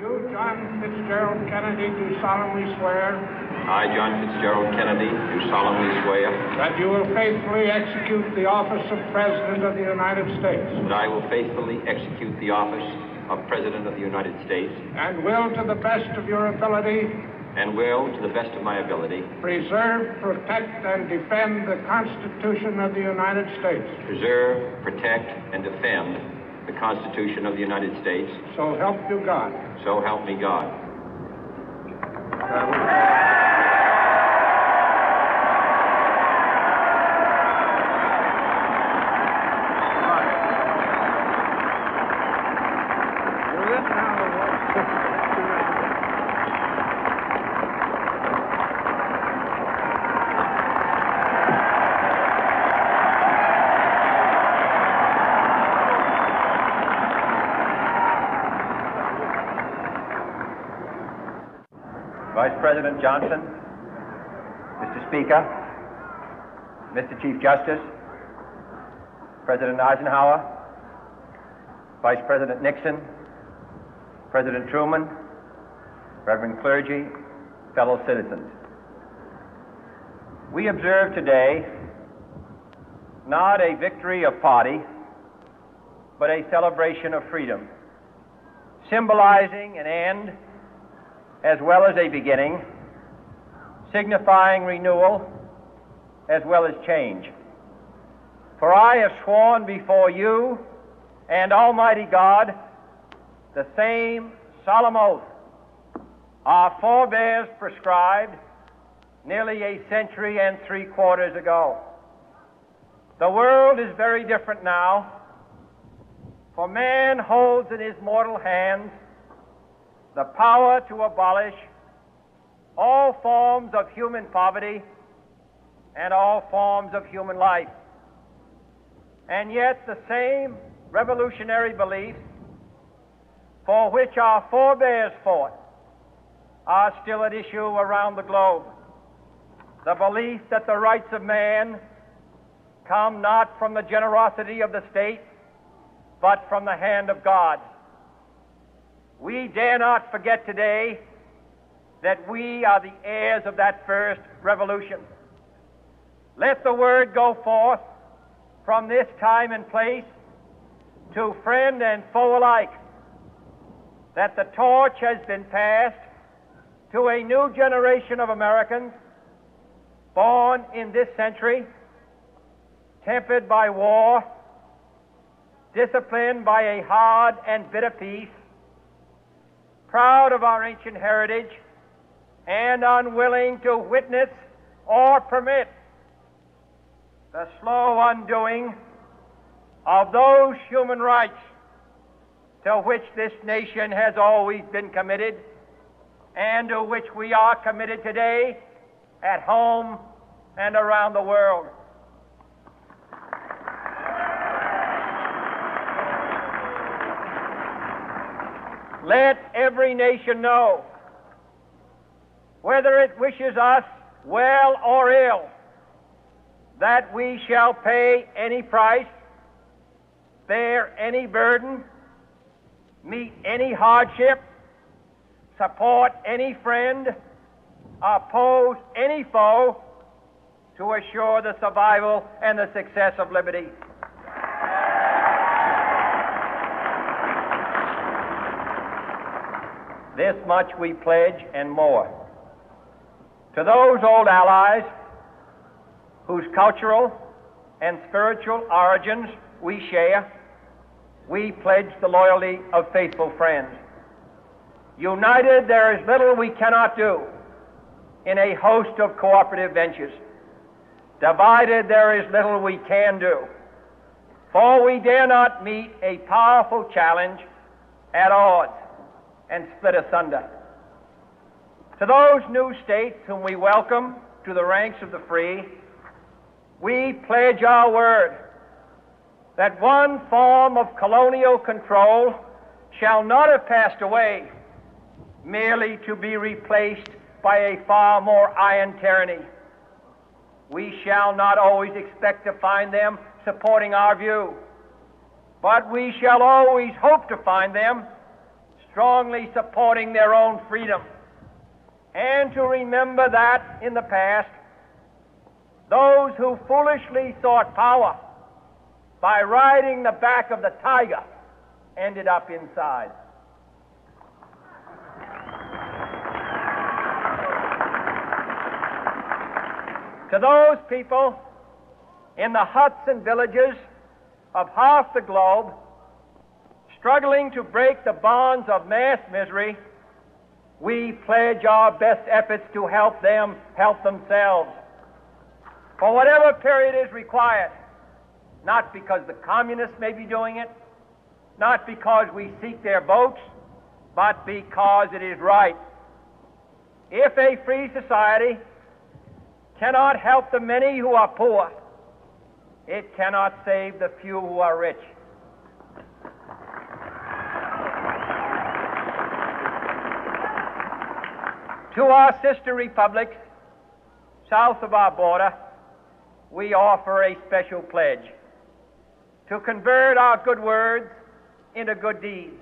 You, John Fitzgerald Kennedy, do solemnly swear. I, John Fitzgerald Kennedy, do solemnly swear. That you will faithfully execute the office of President of the United States. That I will faithfully execute the office of President of the United States. And will, to the best of your ability. And will, to the best of my ability. Preserve, protect, and defend the Constitution of the United States. Preserve, protect, and defend the Constitution of the United States. So help you God. So help me God. Vice President Johnson, Mr. Speaker, Mr. Chief Justice, President Eisenhower, Vice President Nixon, President Truman, Reverend clergy, fellow citizens. We observe today not a victory of party, but a celebration of freedom, symbolizing an end as well as a beginning, signifying renewal as well as change. For I have sworn before you and Almighty God the same solemn oath our forebears prescribed nearly a century and 3/4 ago. The world is very different now, for man holds in his mortal hands the power to abolish all forms of human poverty and all forms of human life. And yet the same revolutionary beliefs for which our forebears fought are still at issue around the globe. The belief that the rights of man come not from the generosity of the state, but from the hand of God. We dare not forget today that we are the heirs of that first revolution. Let the word go forth from this time and place to friend and foe alike that the torch has been passed to a new generation of Americans born in this century, tempered by war, disciplined by a hard and bitter peace, proud of our ancient heritage, and unwilling to witness or permit the slow undoing of those human rights to which this nation has always been committed and to which we are committed today at home and around the world. Let every nation know, whether it wishes us well or ill, that we shall pay any price, bear any burden, meet any hardship, support any friend, oppose any foe to assure the survival and the success of liberty. This much we pledge and more. To those old allies whose cultural and spiritual origins we share, we pledge the loyalty of faithful friends. United, there is little we cannot do in a host of cooperative ventures. Divided, there is little we can do, for we dare not meet a powerful challenge at odds and split asunder. To those new states whom we welcome to the ranks of the free, we pledge our word that one form of colonial control shall not have passed away merely to be replaced by a far more iron tyranny. We shall not always expect to find them supporting our view, but we shall always hope to find them strongly supporting their own freedom, and to remember that in the past, those who foolishly sought power by riding the back of the tiger ended up inside. To those people in the huts and villages of half the globe struggling to break the bonds of mass misery, we pledge our best efforts to help them help themselves for whatever period is required, not because the communists may be doing it, not because we seek their votes, but because it is right. If a free society cannot help the many who are poor, it cannot save the few who are rich. To our sister republics south of our border, we offer a special pledge to convert our good words into good deeds,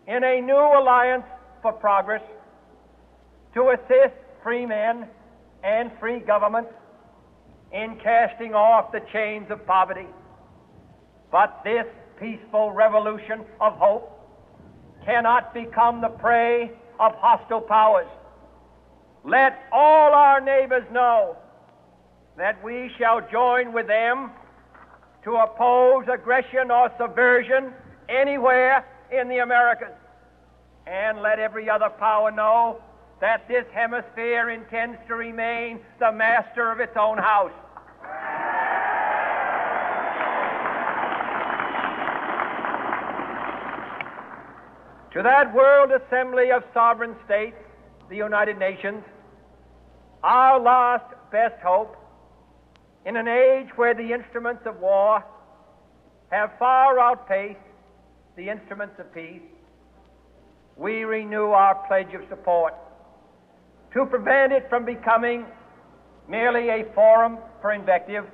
in a new alliance for progress, to assist free men and free governments in casting off the chains of poverty. But this peaceful revolution of hope cannot become the prey of hostile powers. Let all our neighbors know that we shall join with them to oppose aggression or subversion anywhere in the Americas. And let every other power know that this hemisphere intends to remain the master of its own house. To that world assembly of sovereign states, the United Nations, our last best hope, in an age where the instruments of war have far outpaced the instruments of peace, we renew our pledge of support to prevent it from becoming merely a forum for invective,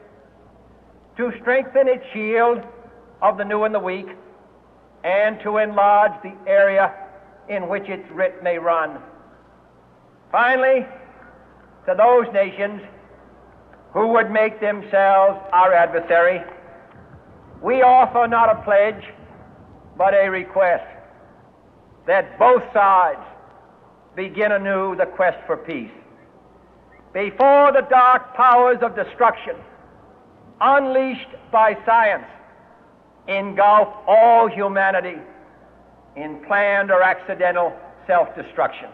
to strengthen its shield of the new and the weak, and to enlarge the area in which its writ may run. Finally, to those nations who would make themselves our adversary, we offer not a pledge, but a request that both sides begin anew the quest for peace. Before the dark powers of destruction, unleashed by science, engulf all humanity in planned or accidental self-destruction,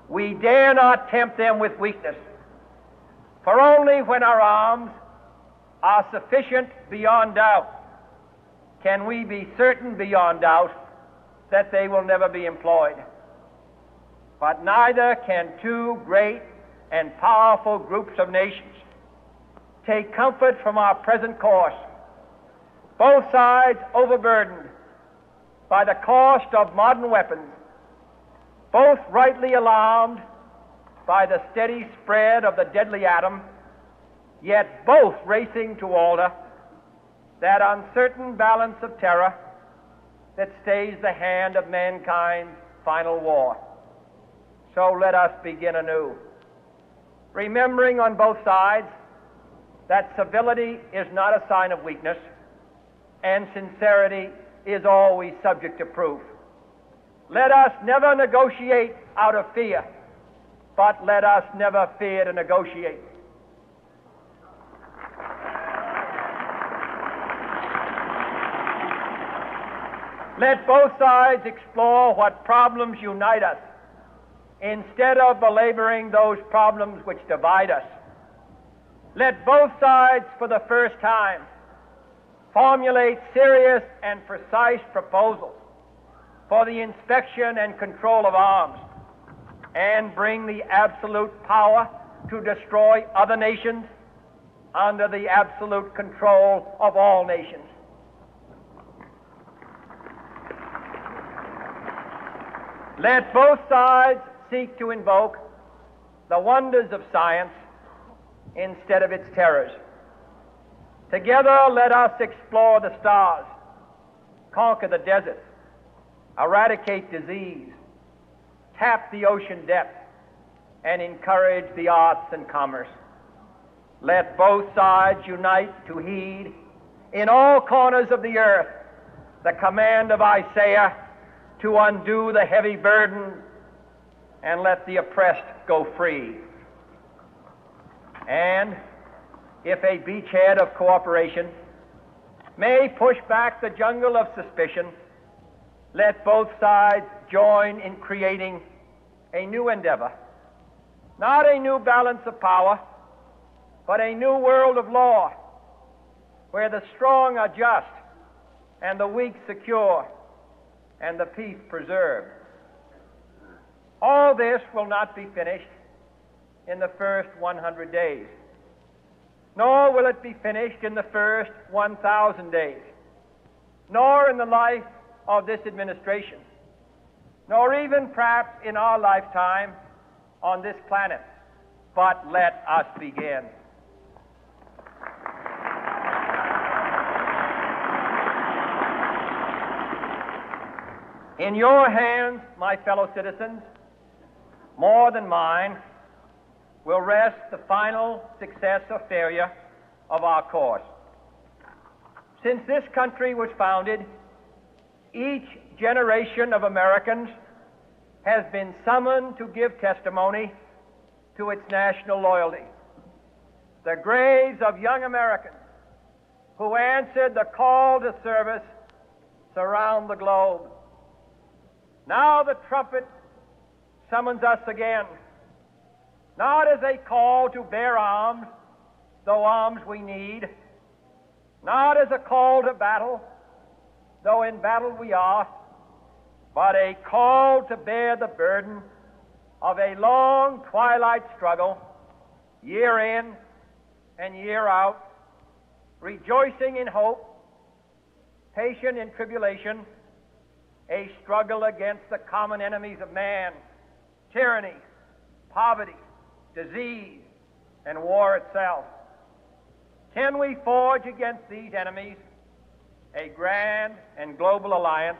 we dare not tempt them with weakness, for only when our arms are sufficient beyond doubt can we be certain beyond doubt that they will never be employed. But neither can two great and powerful groups of nations take comfort from our present course, both sides overburdened by the cost of modern weapons, both rightly alarmed by the steady spread of the deadly atom, yet both racing to alter that uncertain balance of terror that stays the hand of mankind's final war. So let us begin anew, remembering on both sides that civility is not a sign of weakness, and sincerity is always subject to proof. Let us never negotiate out of fear, but let us never fear to negotiate. Let both sides explore what problems unite us, instead of belaboring those problems which divide us. Let both sides, for the first time, formulate serious and precise proposals for the inspection and control of arms, and bring the absolute power to destroy other nations under the absolute control of all nations. Let both sides seek to invoke the wonders of science instead of its terrors. Together, let us explore the stars, conquer the deserts, eradicate disease, tap the ocean depths, and encourage the arts and commerce. Let both sides unite to heed in all corners of the earth the command of Isaiah to undo the heavy burden and let the oppressed go free. And if a beachhead of cooperation may push back the jungle of suspicion, let both sides join in creating a new endeavor, not a new balance of power, but a new world of law, where the strong are just and the weak secure and the peace preserved. All this will not be finished in the first 100 days, nor will it be finished in the first 1,000 days, nor in the life of this administration, nor even perhaps in our lifetime on this planet. But let us begin. In your hands, my fellow citizens, more than mine, will rest the final success or failure of our course. Since this country was founded, each generation of Americans has been summoned to give testimony to its national loyalty. The graves of young Americans who answered the call to service surround the globe. Now the trumpet summons us again, not as a call to bear arms, though arms we need, not as a call to battle, though in battle we are, but a call to bear the burden of a long twilight struggle, year in and year out, rejoicing in hope, patient in tribulation, a struggle against the common enemies of man, tyranny, poverty, disease, and war itself. Can we forge against these enemies a grand and global alliance,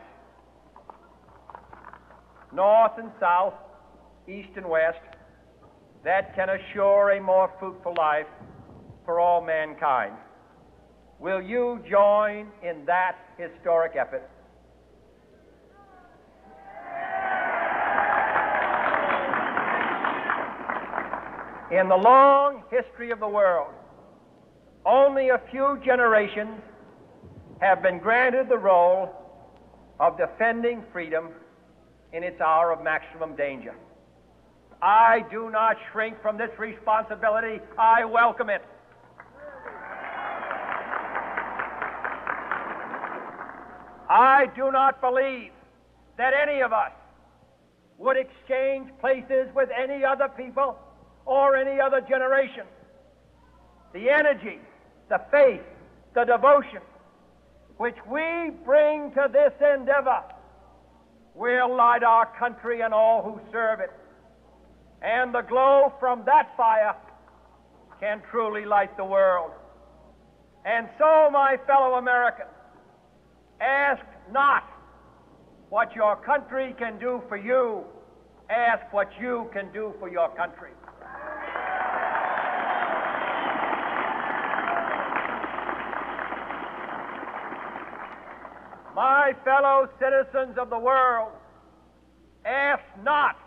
north and south, east and west, that can assure a more fruitful life for all mankind? Will you join in that historic effort? In the long history of the world, only a few generations have been granted the role of defending freedom in its hour of maximum danger. I do not shrink from this responsibility. I welcome it. I do not believe that any of us would exchange places with any other people or any other generation. The energy, the faith, the devotion which we bring to this endeavor will light our country and all who serve it. And the glow from that fire can truly light the world. And so, my fellow Americans, ask not what your country can do for you, ask what you can do for your country. My fellow citizens of the world, ask not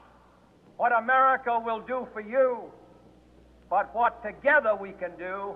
what America will do for you, but what together we can do